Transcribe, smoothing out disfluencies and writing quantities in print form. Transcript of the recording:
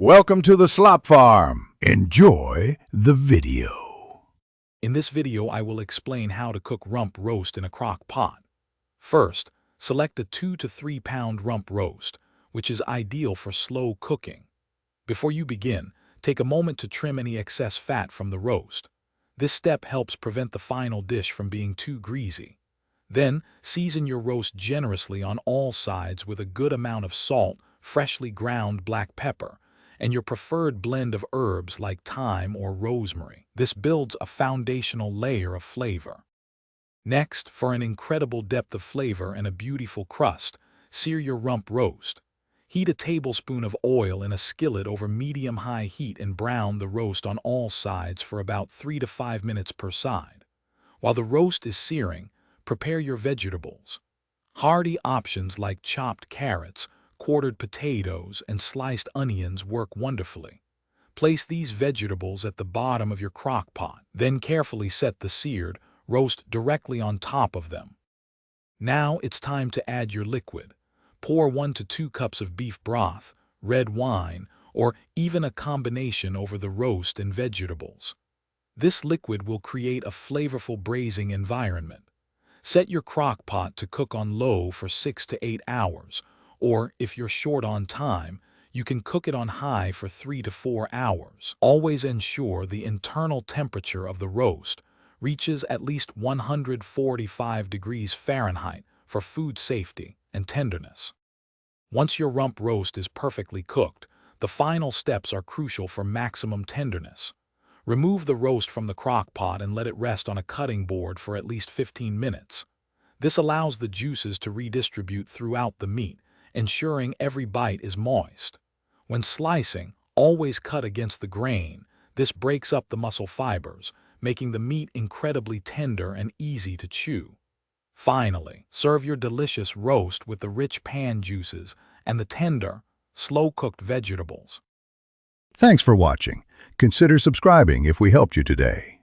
Welcome to the Slop Farm. Enjoy the video. In this video, I will explain how to cook rump roast in a crock pot. First, select a 2 to 3 pound rump roast, which is ideal for slow cooking. Before you begin, take a moment to trim any excess fat from the roast. This step helps prevent the final dish from being too greasy. Then, season your roast generously on all sides with a good amount of salt, freshly ground black pepper, and your preferred blend of herbs like thyme or rosemary. This builds a foundational layer of flavor. Next, for an incredible depth of flavor and a beautiful crust, sear your rump roast. Heat a tablespoon of oil in a skillet over medium-high heat and brown the roast on all sides for about 3 to 5 minutes per side. While the roast is searing, prepare your vegetables. Hearty options like chopped carrots, quartered potatoes, and sliced onions work wonderfully. Place these vegetables at the bottom of your crock pot, then carefully set the seared roast directly on top of them. Now it's time to add your liquid. Pour 1 to 2 cups of beef broth, red wine, or even a combination over the roast and vegetables. This liquid will create a flavorful braising environment. Set your crock pot to cook on low for 6 to 8 hours, or if you're short on time, you can cook it on high for 3 to 4 hours. Always ensure the internal temperature of the roast reaches at least 145 degrees Fahrenheit for food safety and tenderness. Once your rump roast is perfectly cooked, the final steps are crucial for maximum tenderness. Remove the roast from the crock pot and let it rest on a cutting board for at least 15 minutes. This allows the juices to redistribute throughout the meat, ensuring every bite is moist. When slicing, always cut against the grain. This breaks up the muscle fibers, making the meat incredibly tender and easy to chew. Finally, serve your delicious roast with the rich pan juices and the tender, slow-cooked vegetables. Thanks for watching. Consider subscribing if we helped you today.